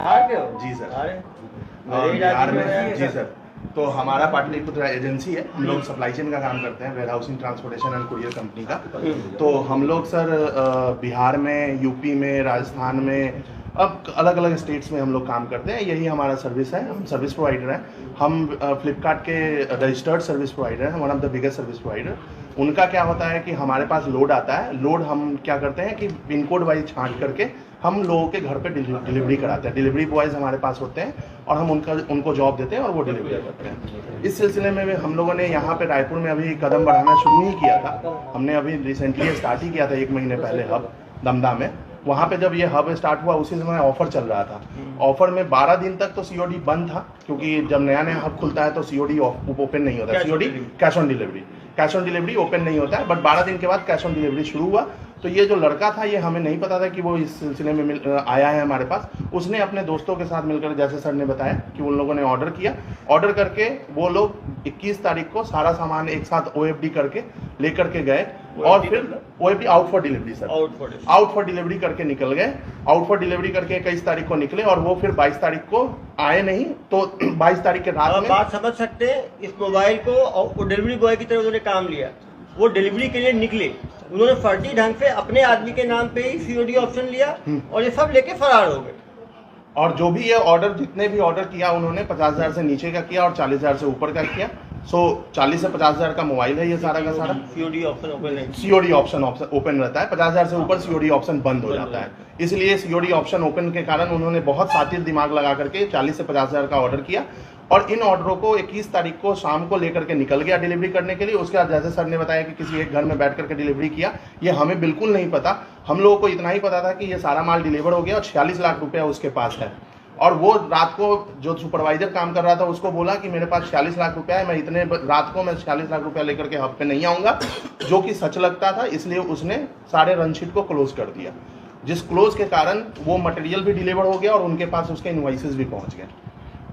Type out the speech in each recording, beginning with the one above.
जी sir, Bihar में। जी sir, तो हमारा पाटलिपुत्र एजेंसी है, हम लोग सप्लाई चेन का काम करते हैं, warehousing, transportation and courier company का। तो हम लोग सर बिहार में, यूपी में, राजस्थान में, अब अलग अलग स्टेट्स में हम लोग काम करते हैं। यही हमारा सर्विस है, हम सर्विस प्रोवाइडर हैं। हम फ्लिपकार्ट के रजिस्टर्ड सर्विस प्रोवाइडर हैं, one of the biggest service provider. उनका क्या होता है कि हमारे पास लोड आता है, लोड हम क्या करते हैं कि पिन कोड वाइज छांट करके हम लोगों के घर पे डिलीवरी कराते हैं। डिलीवरी बॉयज़ हमारे पास होते हैं और हम उनको जॉब देते हैं और वो डिलीवरी करते हैं। इस सिलसिले में हम लोगों ने यहाँ पे रायपुर में अभी कदम बढ़ाना शुरू ही किया था। हमने अभी रिसेंटली स्टार्ट ही किया था 1 महीने पहले हब दमदा में। वहाँ पे जब ये हब स्टार्ट हुआ उसी समय ऑफर चल रहा था। ऑफर में 12 दिन तक तो सीओडी बंद था, क्योंकि जब नया नया हब खुलता है तो सीओडी ओपन नहीं होता। COD cash on delivery open नहीं होता है, बट 12 दिन के बाद कैश ऑन डिलीवरी शुरू हुआ। तो ये जो लड़का था, ये हमें नहीं पता था कि वो इस सिलसिले में आया है हमारे पास। उसने अपने दोस्तों के साथ मिलकर, जैसे सर ने बताया कि उन लोगों ने ऑर्डर किया, ऑर्डर करके वो लोग 21 तारीख को सारा सामान एक साथ OFD करके लेकर के गए और फिर OFD out for delivery sir, out for delivery करके निकल गए। आउट फॉर डिलीवरी करके 21 तारीख को निकले और वो फिर 22 तारीख को आए नहीं। तो 22 तारीख के रात में बात समझ सकते हैं, इस मोबाइल को डिलीवरी बॉय की तरह उन्होंने काम लिया। वो डिलीवरी के लिए निकले, उन्होंने फर्जी ढंग से अपने आदमी के नाम पे ही सीओडी ऑप्शन लिया और ये सब लेके फरार हो गए। और जो भी ये ऑर्डर, जितने भी ऑर्डर किया उन्होंने 50,000 से नीचे का किया और 40,000 से ऊपर का किया। 40 से 50,000 का मोबाइल है ये सारा का सारा। सीओडी ऑप्शन ओपन है, सीओडी ऑप्शन ओपन रहता है। 50,000 से ऊपर सीओडी ऑप्शन बंद हो जाता है। इसलिए सीओडी ऑप्शन ओपन के कारण उन्होंने बहुत सातिर दिमाग लगा करके 40 से 50,000 का ऑर्डर किया और इन ऑर्डरों को 21 तारीख को शाम को लेकर के निकल गया डिलीवरी करने के लिए। उसके बाद जैसे सर ने बताया कि किसी एक घर में बैठ करके डिलीवरी किया, ये हमें बिल्कुल नहीं पता। हम लोगों को इतना ही पता था कि ये सारा माल डिलीवर हो गया और 46 लाख रुपया उसके पास है। और वो रात को जो सुपरवाइजर काम कर रहा था उसको बोला कि मेरे पास 46 लाख रुपया है, मैं इतने रात को मैं 46 लाख रुपया लेकर के हब पे नहीं आऊँगा, जो कि सच लगता था। इसलिए उसने सारे रनशीट को क्लोज कर दिया, जिस क्लोज के कारण वो मटेरियल भी डिलीवर हो गया और उनके पास उसके इनवॉइसेस भी पहुँच गए।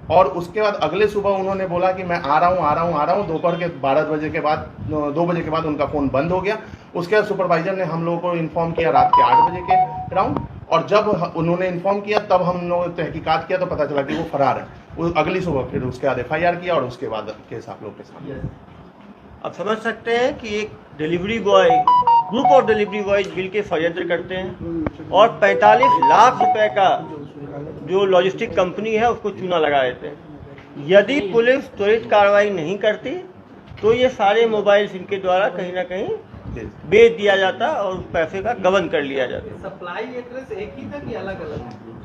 और उसके बाद अगले सुबह उन्होंने बोला कि मैं आ रहा हूँ। दोपहर के 12 बजे के बाद, 2 बजे के बाद उनका फ़ोन बंद हो गया। उसके बाद सुपरवाइजर ने हम लोगों को इन्फॉर्म किया रात के 8 बजे के अराउंड, और जब उन्होंने इन्फॉर्म किया तब हम लोग तहकीकात किया तो पता चला कि वो फरार है। वो अगली सुबह फिर उसके बाद FIR किया और उसके बाद केस आप लोग के सामने। अब समझ सकते हैं कि एक delivery boy, group of delivery boys मिल के षड्यंत्र करते हैं और 45 लाख रुपए का जो लॉजिस्टिक कंपनी है उसको चूना लगा देते हैं। यदि पुलिस त्वरित कार्रवाई नहीं करती तो ये सारे मोबाइल्स इनके द्वारा कहीं ना कहीं बेच दिया जाता और पैसे का गबन कर लिया जाता। सप्लाई एड्रेस एक ही था कि अलग अलग?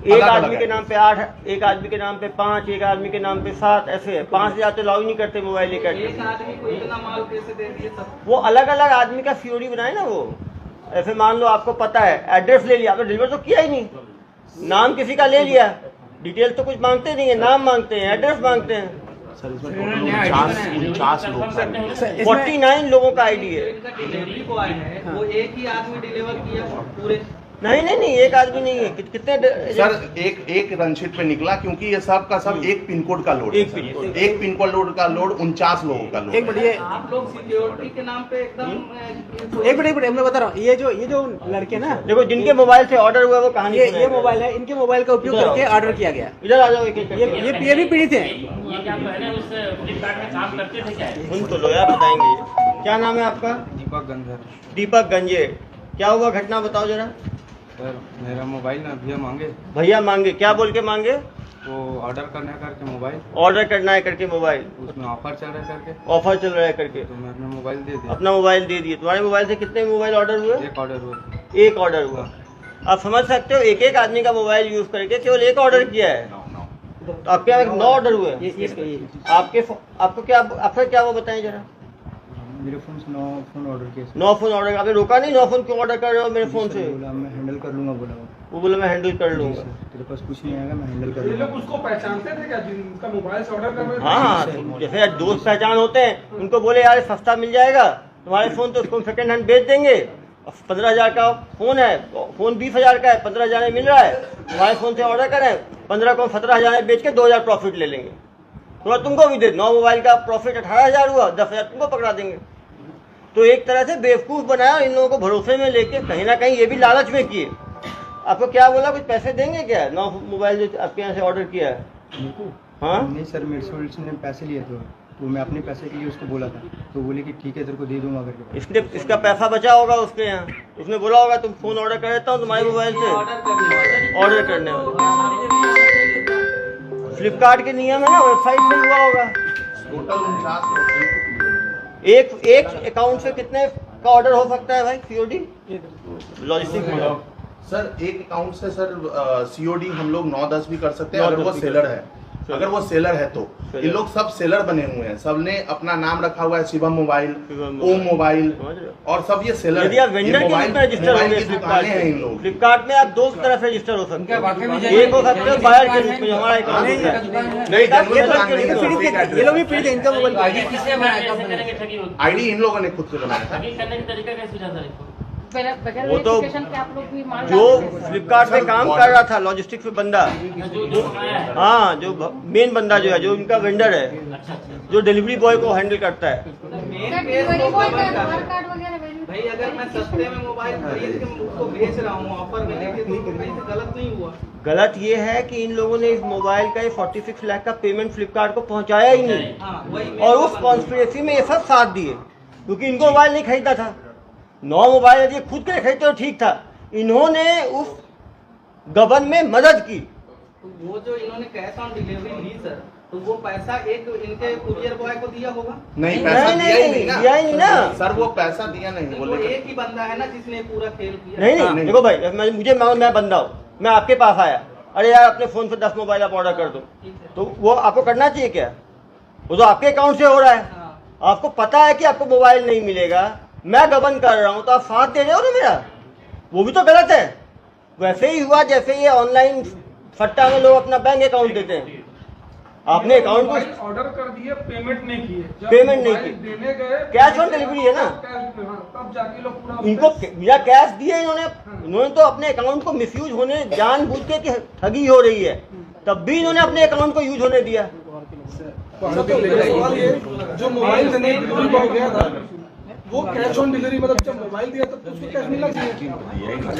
एक आदमी के नाम पे 8, एक आदमी के नाम पे 5, एक आदमी के नाम पे 7, ऐसे है। 5 तो लॉग नहीं करते मोबाइल लेकर। एक आदमी को इतना माल कैसे दे दिए सब? वो अलग अलग आदमी का सीओडी बनाए ना। वो ऐसे मान लो आपको पता है, एड्रेस ले लिया, तो डिलीवर तो किया ही नहीं, नाम किसी का ले लिया, डिटेल तो कुछ मांगते नहीं है, नाम मांगते हैं, एड्रेस मांगते हैं। सर इसमें 49 लोग, 49 लोगों का आईडी है। इनका डिलीवरी बॉय है, वो एक ही आदमी डिलीवर किया पूरे? नहीं, एक आदमी नहीं है। कितने सर एक रनशीट पे निकला, क्योंकि ये सब का सब एक पिन कोड का लोड, एक पिन कोड का लोड 49 लोगों का लोड। एक बढ़िया, आप लोग सिक्योरिटी के नाम पे एकदम एक बढ़िया मैं बता रहा हूँ, ये जो लड़के ना, देखो जिनके मोबाइल से ऑर्डर हुआ वो कहानी, ये मोबाइल है, इनके मोबाइल का उपयोग करके ऑर्डर किया गया। इधर आ जाओ। ये भी पीड़ित है। ये क्या पहले उस फ्लिपकार्ट में काम करते थे क्या? सुन तो लो यार, बताएंगे। क्या नाम है आपका? दीपक गंजे। क्या हुआ घटना बताओ जरा। सर मेरा मोबाइल ना भैया मांगे। क्या बोल के मांगे? वो ऑर्डर करना करके मोबाइल, ऑर्डर करना है करके मोबाइल, उसमें ऑफर चल रहा है करके, ऑफर चल रहा है करके, तो मैं अपना मोबाइल दे दिया। अपना मोबाइल दे दिए। तुम्हारे मोबाइल से कितने मोबाइल ऑर्डर हुए? एक ऑर्डर हुआ। आप समझ सकते हो, एक आदमी का मोबाइल यूज करके केवल एक ऑर्डर किया है, तो आपके यहाँ 9 ऑर्डर हुए। आपको क्या वो बताएं जरा। मेरे फोन से 9 फोन ऑर्डर किए। 9 फोन ऑर्डर, आपने रोका नहीं? 9 फोन क्यों ऑर्डर कर रहे हो मेरे फोन से? बोला मैं हैंडल कर लूंगा, वो बोला मैं हैंडल कर लूंगा। तेरे पास कुछ नहीं आएगा, मैं हैंडल कर ये लूंगा। लोग उसको पहचानते थे क्या जिनका मोबाइल से ऑर्डर कर रहे थे? हाँ, जैसे दोस्त पहचान होते हैं, उनको बोले यार सस्ता मिल जाएगा तुम्हारे फोन, तो उसको सेकंड हैंड बेच देंगे। 15,000 का फोन है, फोन 20,000 का है, 15,000 में मिल रहा है, तुम्हारे फोन से ऑर्डर करें, 15 को 17,000 में बेच के 2,000 प्रॉफिट ले लेंगे। तो तुमको भी दे 9 मोबाइल का प्रॉफिट 18,000 हुआ, 10,000 तुमको पकड़ा देंगे। तो एक तरह से बेवकूफ़ बनाया, इन लोगों को भरोसे में लेके कहीं ना कहीं ये भी लालच में किए आपको क्या बोला, कुछ पैसे देंगे क्या? 9 मोबाइल जो आपके यहाँ से ऑर्डर किया है। हाँ नहीं सर, मेरे से उसने पैसे लिए थे, तो मैं अपने पैसे के लिए उसको बोला था, तो बोले कि ठीक है तेरे को दे दूंगा करके। इसका पैसा बचा होगा उसके यहाँ, उसने बोला होगा तुम फोन ऑर्डर कर देता हूँ तुम्हारे मोबाइल से ऑर्डर करने वाले। फ्लिपकार्ट के नियम है ना, वेबसाइट से हुआ होगा। टोटल 49 एक अकाउंट से कितने का ऑर्डर हो सकता है भाई सीओडी लॉजिस्टिक में? सर एक अकाउंट से सर सीओडी हम लोग 9-10 भी कर सकते हैं अगर वो सेलर है। अगर वो सेलर है तो ये लोग सब सेलर बने हुए हैं, सबने अपना नाम रखा हुआ है, शिवम मोबाइल, ओम मोबाइल, और सब ये सेलर। यदि आप वेंडर के रूप में रजिस्टर हो गए फ्लिपकार्ट में, आप 2 तरह से रजिस्टर हो सकते हैं। एक हो सकते हैं बायर के रूप में, जो हमारा अकाउंट है। ये लोग भी पीड़ित हैं, इनका मोबाइल आईडी इन लोगों ने खुद से बनाया था। करने का तरीका कैसे सूझा सर? वो तो जो फ्लिपकार्ट में काम कर रहा था लॉजिस्टिक्स में बंदा, हाँ जो मेन बंदा जो है, जो इनका वेंडर है, जो डिलीवरी बॉय को हैंडल करता है। भाई अगर मैं सस्ते में मोबाइल खरीद के उसको बेच रहा हूँ ऑफर में लेके, तो कहीं से गलत नहीं हुआ? गलत ये है कि इन लोगों ने इस मोबाइल का 46 लाख का पेमेंट फ्लिपकार्ट को पहुंचाया ही नहीं, और उस कॉन्स्पिरेसी में ये सब साथ दिए, क्योंकि इनको मोबाइल नहीं खरीदा था। 9 मोबाइल यदि खुद के खरीदते तो ठीक था, इन्होंने उस गबन में मदद की। तो वो जो इन्होंने कैश ऑन डिलीवरी ली सर, तो वो पैसा एक इनके कुरियर बॉय को दिया होगा? नहीं, पैसा दिया ही नहीं ना सर, वो पैसा दिया नहीं। वो एक ही बंदा है ना जिसने पूरा खेल किया? नहीं, देखो भाई, मैं बंदा हूँ, मैं आपके पास आया, अरे यार अपने फोन से 10 मोबाइल आप ऑर्डर कर दो, तो वो आपको करना चाहिए क्या? वो तो आपके अकाउंट से हो रहा है, आपको पता है कि आपको मोबाइल नहीं मिलेगा, मैं गबन कर रहा हूं, तो आप साथ दे रहे हो ना मेरा, वो भी तो गलत है। वैसे ही हुआ जैसे ये ऑनलाइन फट्टा में लोग अपना बैंक अकाउंट देते हैं, आपने अकाउंट को ऑर्डर कर दिए, पेमेंट नहीं किए, पेमेंट नहीं की, देने गए, कैश ऑन डिलीवरी है ना, तब जाके लोग पूरा इनको बिना कैश दिए इन्होंने तो अपने अकाउंट को मिसयूज होने, जानबूझ के कि ठगी हो रही है, तब भी इन्होंने अपने अकाउंट को यूज होने दिया। जो मोबाइल देने हो गया था वो कैश ऑन डिलीवरी, मतलब जब मोबाइल दिया तब तो उसको कैश मिलना चाहिए,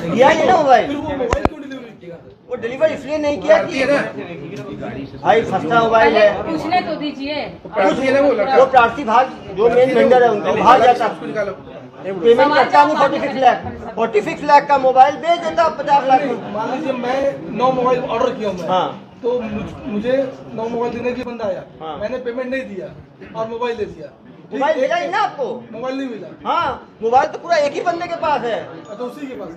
दिया ही ना मोबाइल, फिर वो मोबाइल क्यों डिलीवरी किया? वो डिलीवर इसलिए नहीं किया कि भाई सस्ता मोबाइल है, पूछने तो दीजिए। वो प्रार्थी भाग जो मेन वेंडर है उनको भाग जाता, पेमेंट करता नहीं 46 लाख का मोबाइल बेच देता 50 लाख में। मान लीजिए मैं 9 मोबाइल ऑर्डर किया हूँ, हाँ, तो मुझे 9 मोबाइल देने की बंदा आया, हाँ। मैंने पेमेंट नहीं दिया और मोबाइल दे दिया, मोबाइल मिला ही ना आपको? मोबाइल नहीं मिला, हाँ, मोबाइल तो पूरा एक ही बंदे के पास है। तो उसी के पास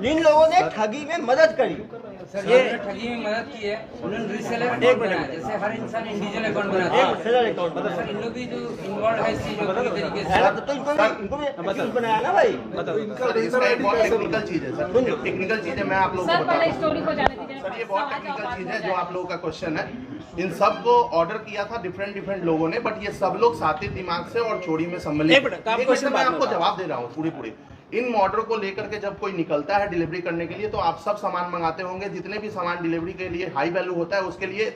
जिन लोगों ने ठगी में मदद करी, सर ये ठगी में मदद की है, उन्होंने रीसेलर अकाउंट बनाया, जैसे हर इंसान इंडिविजुअल अकाउंट बनाता है, सेलर अकाउंट मतलब सर इन लोग भी जो इन्वॉल्व है इस चीज में पूरी तरीके से, तो इनको भी account बनाया ना भाई। सर इसका एक बहुत टेक्निकल चीज है सर, टेक्निकल चीज है, मैं आप लोगों को सर बता पहले दूं। स्टोरी को जाने दीजिए। सर ये बहुत टेक्निकल चीज है जो आप लोगों का क्वेश्चन है। इन सब को ऑर्डर किया था डिफरेंट लोगों ने, बट ये सब लोग सातिर दिमाग से और चोरी में सम्मिलित। मैं आपको जवाब दे रहा हूँ पूरी। इन ऑर्डर को लेकर के जब कोई निकलता है डिलीवरी करने के लिए, तो आप सब सामान मंगाते होंगे, जितने भी सामान डिलीवरी के लिए हाई वैल्यू होता है उसके लिए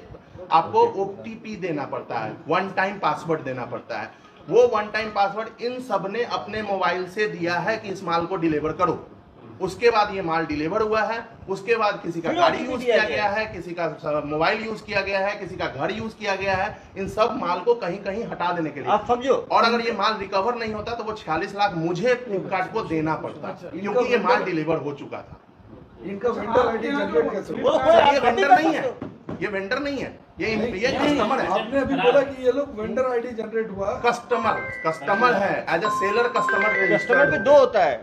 आपको OTP देना पड़ता है, 1 टाइम पासवर्ड देना पड़ता है। वो 1 टाइम पासवर्ड इन सब ने अपने मोबाइल से दिया है कि इस माल को डिलीवर करो। उसके बाद ये माल डिलीवर हुआ है, उसके बाद किसी का गाड़ी यूज किया गया है, किसी का मोबाइल यूज किया गया है, किसी का घर यूज किया गया है, इन सब माल को कहीं कहीं हटा देने के लिए आप समझो। और अगर ये माल रिकवर नहीं होता तो वो 46 लाख मुझे फ्लिपकार्ट को देना पड़ता, क्योंकि ये माल डिलीवर हो चुका था। इनका वेंडर आईडी जनरेट कैसे? वो तो ये वेंडर नहीं है, ये वेंडर नहीं है, ये कस्टमर है। आपने अभी बोला कि ये लोग वेंडर आईडी जनरेट हुआ, कस्टमर है, as a seller customer customer पे 2 होता है।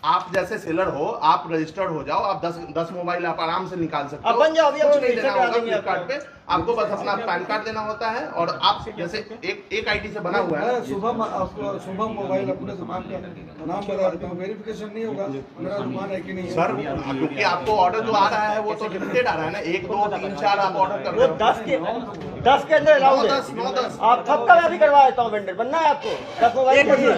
आप जैसे सेलर हो, आप रजिस्टर्ड हो जाओ, आप 10 मोबाइल आप आराम से निकाल सकते अब हो। बन जाओ, अभी कुछ आपको नहीं देना रजिस्टर करा होगा देंगे फ्लिपकार्ट पे, आपको बस अपना पैन कार्ड देना होता है, और आप जैसे एक आईडी से बना हुआ है। शुभम मोबाइल अपने दुकान का नाम बता देता हूँ, वेरिफिकेशन नहीं होगा मेरा दुकान है कि नहीं है। सर क्योंकि आपको ऑर्डर जो आ रहा है वो तो लिमिटेड आ रहा है ना, 1 2 3 4 आप ऑर्डर कर वो रहे हो। 10 के अंदर अलाउड है। 9-10 आप सबका मैं भी करवा देता हूँ वेंडर, बनना है आपको 10 मोबाइल चाहिए, ये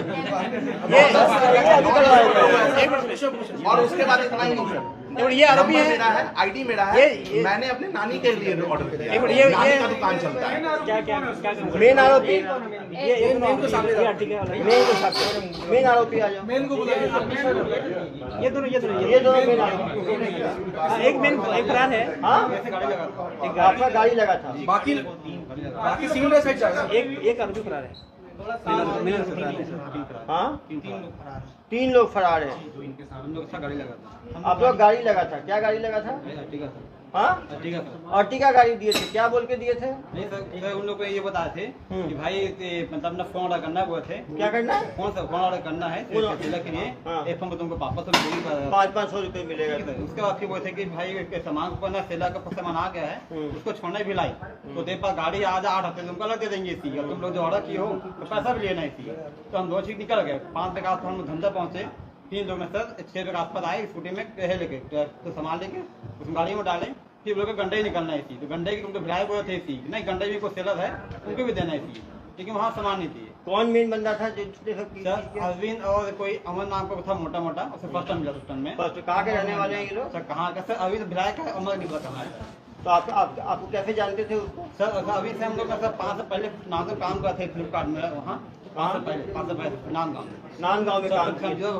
अभी करवा देता हूँ। और उसके बाद इतना ही नहीं सर, और ये आरोपी नंबर है मेरा है, आईडी मेरा है, मैंने अपने नानी के लिए ऑर्डर किया एक मिनट, है। ये नानी का दुकान चलता है। क्या मेन आरोपी ये दोनों के सामने आर्टिकल वाला मेन को साथ मेन आरोपी आ जाओ। मेन को बुलाइए। ये दोनों ये दोनों मेन आरोपी। एक मेन एक फरार है। हाँ एक आपका गाड़ी लगा था। बाकी सिविल ड्रेस में चाहिए। एक आरोपी फरार है। मेन आरोपी फरार है। हाँ 3 लोग फरार हैं। आप लोग गाड़ी लगा था, क्या गाड़ी लगा था? हाँ अर्टिगा गाड़ी दिए थे, क्या बोल के दिए थे? नहीं सर उन लोग को ये बताए थे कि भाई मतलब अपना फोन ऑर्डर करना है, वो थे क्या करना है? फोन ऑर्डर करना है के लिए। हाँ। एक फोन को तुमको वापस 500 रुपए मिलेगा। उसके बाद फिर वो थे कि भाई के सामान को ना सेला का सामान आ गया है, उसको छोड़ना भी लाई तो देर पास गाड़ी आ जा 8 हफ्ते तुमको अलग दे देंगे इसी, तुम लोग जो ऑर्डर किए हो तो पैसा भी लेना इसी। तो हम 2 चीज निकल गए। 5 बजे के आसपास हम धंधा पहुंचे। 3 लोग में सर 6 बजे के आसपास आए स्कूटी में लेके तो सामान लेके उस गाड़ी में डाले। फिर लोग गंडे ही निकलना है इसी, तो गंडे की तुमको भिलाई बोले थे इसी, नहीं गंडे भी कोई सेलर है उनको भी देना है इसी, लेकिन वहाँ सामान नहीं थी। कौन मेन बंदा था जिसने सब सर अरविंद और कोई अमन नाम का था मोटा मोटा, उसे फर्स्ट टाइम मिला उस टाइम में। फर्स्ट कहाँ के रहने वाले हैं ये लोग? सर कहाँ का? सर अरविंद भिलाई का है, अमन निकला कहाँ है। तो आपको कैसे जानते थे उसको? सर अभी से हम लोग का सर 5 साल पहले नाम से काम करते थे फ्लिपकार्ट में, वहाँ 5 साल पहले नांदगांव में काम किया।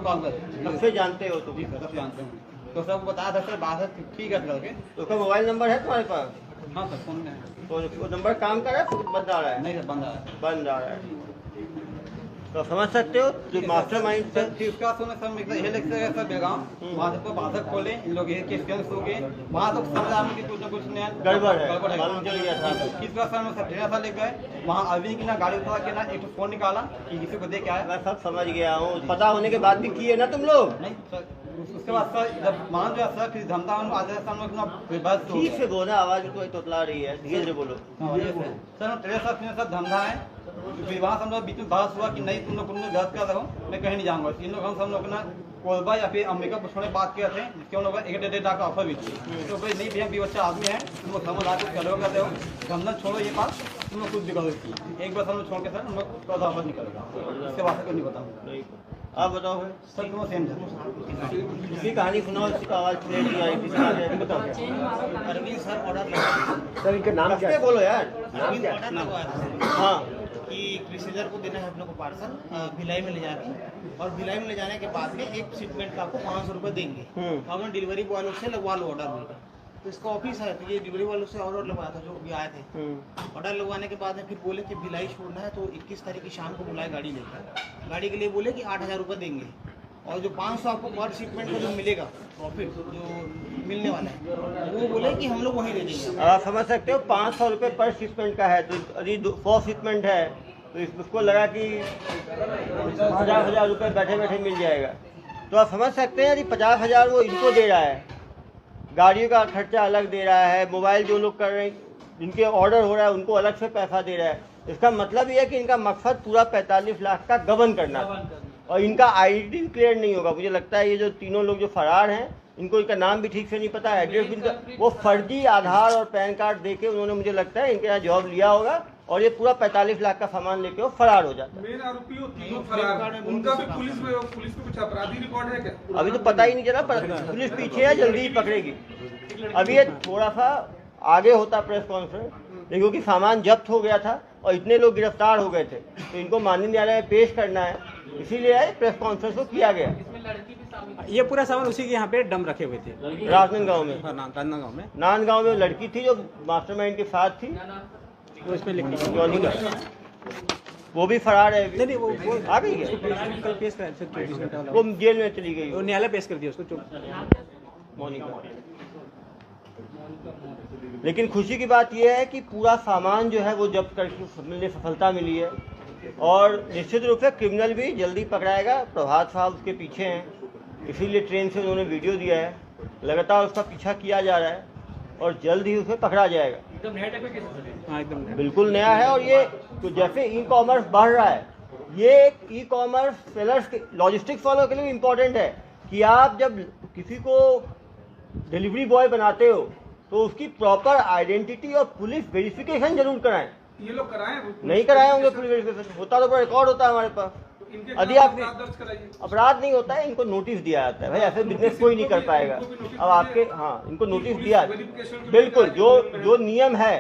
कब से जानते हो तुम? जी सर सब जानते हैं। तो सब बताया था सर बात ठीक है करके। तो उसका मोबाइल नंबर है तुम्हारे पास? हाँ सर फोन में है। तो वो नंबर काम कर रहा है, बंद आ रहा है? नहीं सर बंद है। बंद आ रहा है। तो समझ सकते हो जो मास्टरमाइंड सर फिर उसका सुने सर ये लिख से सर बेगाम वहाँ से बाधक खोले, इन लोग ये केस केस हो गए वहाँ तो समझ आ कि कुछ न कुछ नया गड़बड़ है, गड़बड़ मालूम चल गया था। किसका सर में सब ढेर सा लेकर गए वहाँ अरविंद की ना गाड़ी उठा के ना एक फोन निकाला कि किसी को दे के आया। मैं सब समझ गया हूँ, पता होने के बाद भी किए ना तुम लोग? नहीं सर उसके बाद सर जब मान जो सर फिर धमधा आ जाए सर लोग ना बस ठीक से बोला, आवाज तो तोतला रही है, धीरे से बोलो। सर तेरे साथ सब धंधा है। फिर वहाँ हम लोग बीच में बहस हुआ कि नहीं तुम लोग गलत कर रहे हो, मैं कहीं नहीं जाऊँगा। इन लोग हम लोग ना कोलबा या फिर अम्बिका पुष्पा बात किए थे जिसके उन लोग 1.5 लाख का ऑफर भी थी। तो भाई नहीं भैया भी बच्चा आदमी है, तुम लोग समझ आके करो करते हो, धंधा छोड़ो ये बात, तुम लोग खुद भी करो। एक बार हम लोग छोड़ के सर हम लोग चौथा ऑफर निकलेगा, इसके बाद से नहीं बताऊँ। आप बताओ सर तुम सेम इसकी कहानी सुनाओ, इसकी आवाज क्लियर नहीं आ रही, किसका है बताओ। अरविंद सर ऑर्डर सर इनका नाम क्या है? बोलो यार। अरविंद ऑर्डर लगवाया था हाँ कि क्रिसेलर को देना है अपने को पार्सल भिलाई में ले जाके, और भिलाई में ले जाने के बाद में एक शिपमेंट का आपको 500 रुपये देंगे। तो आपने डिलीवरी बॉय लोग से लगवा लो ऑर्डर बोलकर। तो इसका ऑफिस है, तो ये डिलीवरी वालों से ऑर्डर लगवाया था जो भी आए थे। ऑर्डर लगवाने के बाद में फिर बोले कि भिलाई छोड़ना है, तो 21 तारीख की शाम को बुलाए गाड़ी लेकर। गाड़ी के लिए बोले कि 8,000 रुपये देंगे, और जो 500 आपको पर शिपमेंट का जो मिलेगा प्रॉफिट जो मिलने वाला है वो बोले कि हम लोग वहीं दे देंगे। आप समझ सकते हो 500 रुपये पर शिपमेंट का है, तो यदि 100 शिपमेंट है तो उसको लगा कि 50,000 रुपये बैठे बैठे मिल जाएगा। तो आप समझ सकते हैं यदि 50,000 वो इनको दे रहा है, गाड़ियों का खर्चा अलग दे रहा है, मोबाइल जो लोग कर रहे हैं जिनके ऑर्डर हो रहा है उनको अलग से पैसा दे रहा है। इसका मतलब ये है कि इनका मकसद पूरा 45 लाख का गबन करना है, और इनका आईडी क्लियर नहीं होगा। मुझे लगता है ये जो तीनों लोग जो फरार हैं इनको इनका नाम भी ठीक से नहीं पता, एड्रेस भी वो फर्जी आधार और पैन कार्ड देके उन्होंने मुझे लगता है इनके यहाँ जॉब लिया होगा, और ये पूरा 45 लाख का सामान लेके वो फरार हो जाता है। मेन आरोपी वो तीनों फरार, उनका भी पुलिस में कुछ अपराधी रिकॉर्ड है क्या? अभी तो पता ही नहीं चला, पर पुलिस पीछे है, जल्दी ही पकड़ेगी। अभी ये थोड़ा सा आगे होता प्रेस कॉन्फ्रेंस, लेकिन क्योंकि सामान जब्त हो गया था और इतने लोग गिरफ्तार हो गए थे तो इनको माननीय न्यायालय में पेश करना है, इसीलिए प्रेस कॉन्फ्रेंस को किया गया। ये पूरा सामान उसी के यहाँ पे डम रखे हुए थे राजनांदगांव में। राजनांदगांव में नांदगांव में लड़की थी जो मास्टरमाइंड के साथ थी, तो इसमें लिख जॉनी का, वो भी फरार है। नहीं वो आ गई है, कल पेश कर 24 घंटे वाला वो जेल में चली गई वो न्यायालय पेश कर दिया उसको। मोनिका। लेकिन खुशी की बात यह है कि पूरा सामान जो है वो जब्त करके मिलने सफलता मिली है, और निश्चित रूप से क्रिमिनल भी जल्दी पकड़ाएगा। प्रभात साहब उसके पीछे हैं, इसीलिए ट्रेन से उन्होंने वीडियो दिया है, लगातार उसका पीछा किया जा रहा है और जल्द ही उसे पकड़ा जाएगा। एकदम बिल्कुल नया है, और ये तो जैसे ई कॉमर्स बढ़ रहा है, ये ई कॉमर्स सेलर्स के लॉजिस्टिक्स वालों के लिए इम्पोर्टेंट है कि आप जब किसी को डिलीवरी बॉय बनाते हो तो उसकी प्रॉपर आइडेंटिटी और पुलिस वेरिफिकेशन जरूर कराएं। ये लोग कराएं? नहीं कराए होंगे पुलिस वेरिफिकेशन, होता तो रिकॉर्ड होता है हमारे पास। इनके यदि खिलाफ आप अपराध दर्ज कराइए। अपराध नहीं होता है, इनको नोटिस दिया जाता है, भाई ऐसे बिजनेस कोई नहीं कर पाएगा। अब आपके इनको नोटिस दिया, बिल्कुल जो नियम है,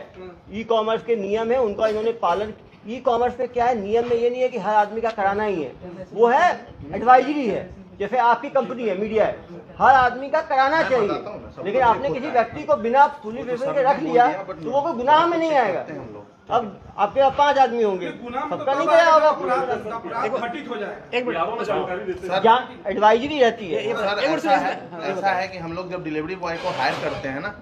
ई कॉमर्स के नियम है उनका इन्होंने पालन। ई कॉमर्स में क्या है, नियम में ये नहीं है कि हर आदमी का कराना ही है, वो है एडवाइजरी है। जैसे आपकी कंपनी है, मीडिया है, हर आदमी का कराना चाहिए, लेकिन आपने किसी व्यक्ति को बिना पुलिस स्टेशन के रख लिया तो वो कोई गुनाह में नहीं आएगा। अब आपके पास 5 आदमी होंगे, सबका नहीं कराया होगा, एडवाइजरी रहती है। सर ऐसा है कि हम लोग जब डिलीवरी बॉय को हायर करते हैं ना,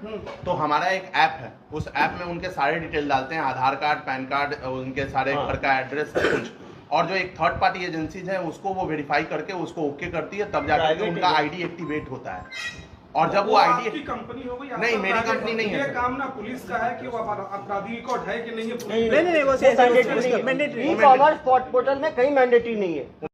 तो हमारा एक ऐप है, उस ऐप में उनके सारे डिटेल डालते हैं, आधार कार्ड, पैन कार्ड, उनके सारे घर का एड्रेस, सब कुछ। और जो एक थर्ड पार्टी एजेंसीज है उसको वो वेरीफाई करके उसको ओके करती है, तब जाकर उनका आईडी एक्टिवेट होता है। और जब वो आईडी आपकी कंपनी हो गई, नहीं, मेरी कंपनी नहीं है। ये काम ना पुलिस का है कि वो अपराधी रिकॉर्ड है कि नहीं है। नहीं, वो मैंडेटरी, ई कॉमर्स पोर्टल में कहीं मैंडेटरी नहीं है।